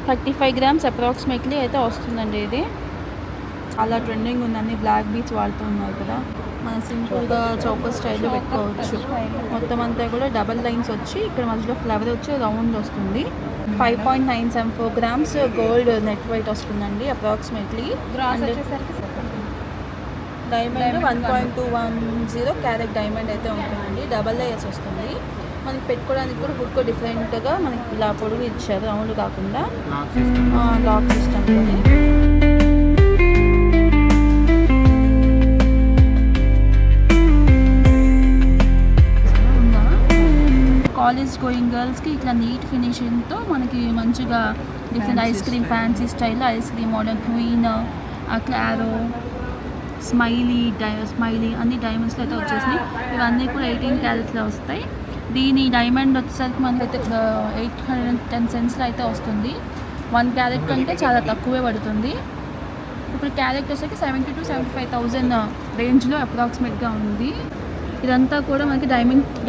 35 grams approximately అయితే వస్తుందండి. ఇది చాలా ట్రెండింగ్ ఉందండి. బ్లాక్ బీచ్ వాడుతూ ఉన్నారు కదా, మనం సింపుల్గా చౌకర్ స్టైల్లో పెట్టుకోవచ్చు. మొత్తం అంతా కూడా డబల్ లైన్స్ వచ్చి ఇక్కడ మధ్యలో ఫ్లవర్ వచ్చి రౌండ్ వస్తుంది. 5.974 గ్రామ్స్ గోల్డ్ నెట్ వెయిట్ వస్తుందండి అప్రాక్సిమేట్లీ. డైమండ్ 1.210 క్యారెట్ డైమండ్ అయితే ఉంటుందండి. డబల్ లేయర్స్ వస్తుంది. మనకి పెట్టుకోవడానికి కూడా హుక్ డిఫరెంట్గా మనకి ఇలా పొడుగు ఇచ్చారు, రౌండ్ కాకుండా లాక్ సిస్టమ్లోనే. కాలేజ్ గోయింగ్ గర్ల్స్కి ఇట్లా నీట్ ఫినిషింగ్తో మనకి మంచిగా డిఫరెంట్ ఐస్ క్రీమ్ ఫ్యాన్సీ స్టైల్లో ice cream model queen, Claro, smiley అన్ని డైమండ్స్లో అయితే వచ్చేసినాయి. ఇవన్నీ కూడా 18 క్యారెట్స్లో వస్తాయి. దీని డైమండ్ వచ్చేసరికి మనకి అయితే 810 సెంట్స్లో అయితే వస్తుంది. 1 క్యారెట్ కంటే చాలా తక్కువే పడుతుంది. ఇప్పుడు క్యారెట్ వచ్చేసరికి 70,000 to 75,000 రేంజ్లో అప్రాక్సిమేట్గా ఉంది. ఇదంతా కూడా మనకి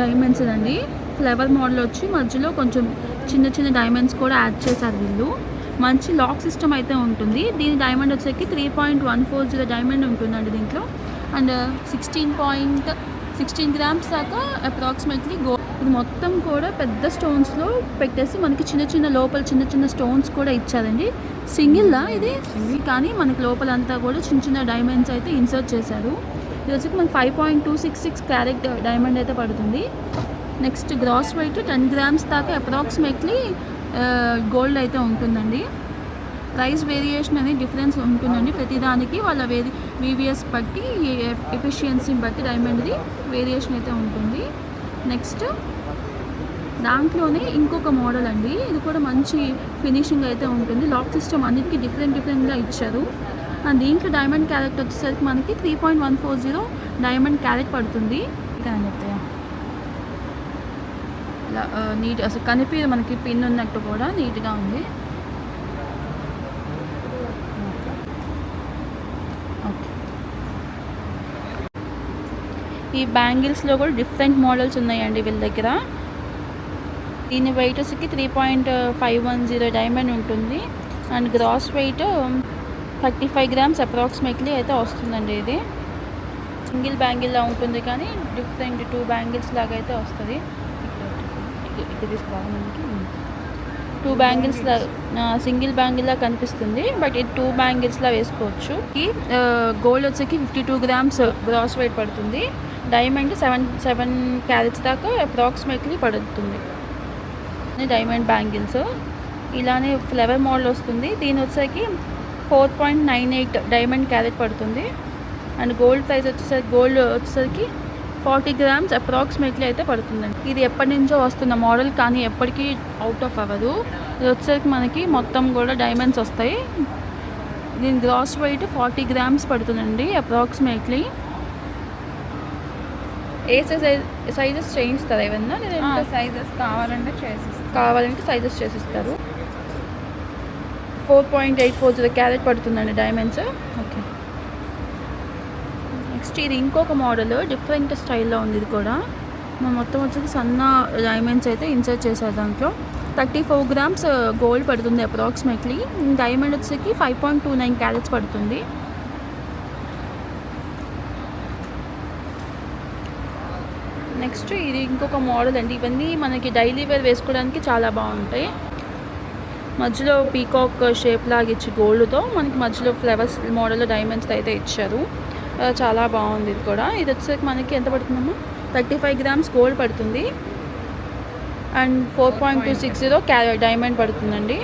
డైమండ్స్ అండి. ఫ్లవర్ మోడల్ వచ్చి మధ్యలో కొంచెం చిన్న చిన్న డైమండ్స్ కూడా యాడ్ చేశారు వీళ్ళు. మంచి లాక్ సిస్టమ్ అయితే ఉంటుంది. దీని డైమండ్ వచ్చేసరికి 3.140 డైమండ్ ఉంటుందండి దీంట్లో. అండ్ 16 గ్రామ్స్ దాకా అప్రాక్సిమేట్లీ ఇది మొత్తం కూడా పెద్ద స్టోన్స్లో పెట్టేసి మనకి లోపల చిన్న చిన్న స్టోన్స్ కూడా ఇచ్చారండి. సింగిల్లా ఇది కానీ మనకి లోపలంతా కూడా చిన్న చిన్న డైమండ్స్ అయితే ఇన్సర్ట్ చేశారు. ఇది వచ్చి మనకి 5.266 క్యారెట్ డైమండ్ అయితే పడుతుంది. నెక్స్ట్ గ్రాస్ వెయిట్ 10 గ్రామ్స్ దాకా అప్రాక్సిమేట్లీ గోల్డ్ అయితే ఉంటుందండి. ప్రైస్ వేరియేషన్ అనేది డిఫరెన్స్ ఉంటుందండి ప్రతిదానికి. వాళ్ళ వీవిఎస్ బట్టి ఎఫిషియన్సీని బట్టి డైమండ్ది వేరియేషన్ అయితే ఉంటుంది. నెక్స్ట్ దాంట్లోనే ఇంకొక మోడల్ అండి. ఇది కూడా మంచి ఫినిషింగ్ అయితే ఉంటుంది. లాక్ సిస్టమ్ అన్నిటికీ డిఫరెంట్గా ఇచ్చారు. అండ్ దీంట్లో డైమండ్ క్యారెట్ వచ్చేసరికి మనకి 3.140 డైమండ్ క్యారెట్ పడుతుంది. ఇలా నీట్ అసలు కనిపి మనకి పిన్ ఉన్నట్టు కూడా నీట్గా ఉంది. ఓకే, ఈ బ్యాంగిల్స్లో కూడా డిఫరెంట్ మోడల్స్ ఉన్నాయండి వీళ్ళ దగ్గర. దీని వెయిట్ వచ్చి 3.510 డైమండ్ ఉంటుంది. And gross weight 35 grams approximately అయితే వస్తుందండి. ఇది సింగిల్ బ్యాంగిల్లా ఉంటుంది కానీ డిఫరెంట్ 2 బ్యాంగిల్స్ లాగా అయితే వస్తుంది. ఇక్కడ తీసుకురావాలి మనకి 2 బ్యాంగిల్స్ సింగిల్ బ్యాంగిల్లా కనిపిస్తుంది, బట్ ఇది 2 బ్యాంగిల్స్లా వేసుకోవచ్చు. ఈ గోల్డ్ వచ్చేకి 52 గ్రామ్స్ గ్రాస్ వెయిట్ పడుతుంది. డైమండ్ 7 క్యారెట్స్ దాకా అప్రాక్సిమేట్లీ పడుతుంది. డైమండ్ బ్యాంగిల్స్ ఇలానే ఫ్లవర్ మోడల్ వస్తుంది. దీని వచ్చేకి 4.98 డైమండ్ క్యారెట్ పడుతుంది. అండ్ గోల్డ్ ప్రైస్ వచ్చేసరికి 40 గ్రామ్స్ అప్రాక్సిమేట్లీ అయితే పడుతుందండి. ఇది ఎప్పటి నుంచో వస్తున్న మోడల్ కానీ ఎప్పటికీ అవుట్ ఆఫ్ అవ్వదు. ఇది వచ్చేసరికి మనకి మొత్తం కూడా డైమండ్స్ వస్తాయి. దీని గ్రాస్ వెయిట్ 40 గ్రామ్స్ పడుతుందండి అప్రాక్సిమేట్లీ. ఏ సైజెస్ చేయిస్తారు ఏమన్నా? సైజెస్ కావాలంటే సైజెస్ చేసిస్తారు. 4.840 క్యారెట్ పడుతుందండి డైమండ్స్. ఓకే, నెక్స్ట్ ఇది ఇంకొక మోడల్ డిఫరెంట్ స్టైల్లో ఉంది. ఇది కూడా మొత్తం వచ్చేసి సన్న డైమండ్స్ అయితే ఇన్సర్ట్ చేశారు. దాంట్లో 34 గ్రామ్స్ గోల్డ్ పడుతుంది అప్రాక్సిమేట్లీ. డైమండ్ వచ్చేసి 5.29 క్యారెట్స్ పడుతుంది. నెక్స్ట్ ఇది ఇంకొక మోడల్ అండి. ఇవన్నీ మనకి డైలీ వేర్ వేసుకోవడానికి చాలా బాగుంటాయి. మధ్యలో పీకాక్ షేప్ లాగా ఇచ్చి గోల్డ్తో మనకి మధ్యలో ఫ్లవర్స్ మోడల్ డైమండ్స్ అయితే ఇచ్చారు. చాలా బాగుంది. ఇది కూడా ఇది వచ్చేసరికి మనకి ఎంత పడుతుందమ్మా? 35 గ్రామ్స్ గోల్డ్ పడుతుంది. అండ్ 4.260 క్యారెట్ డైమండ్ పడుతుందండి.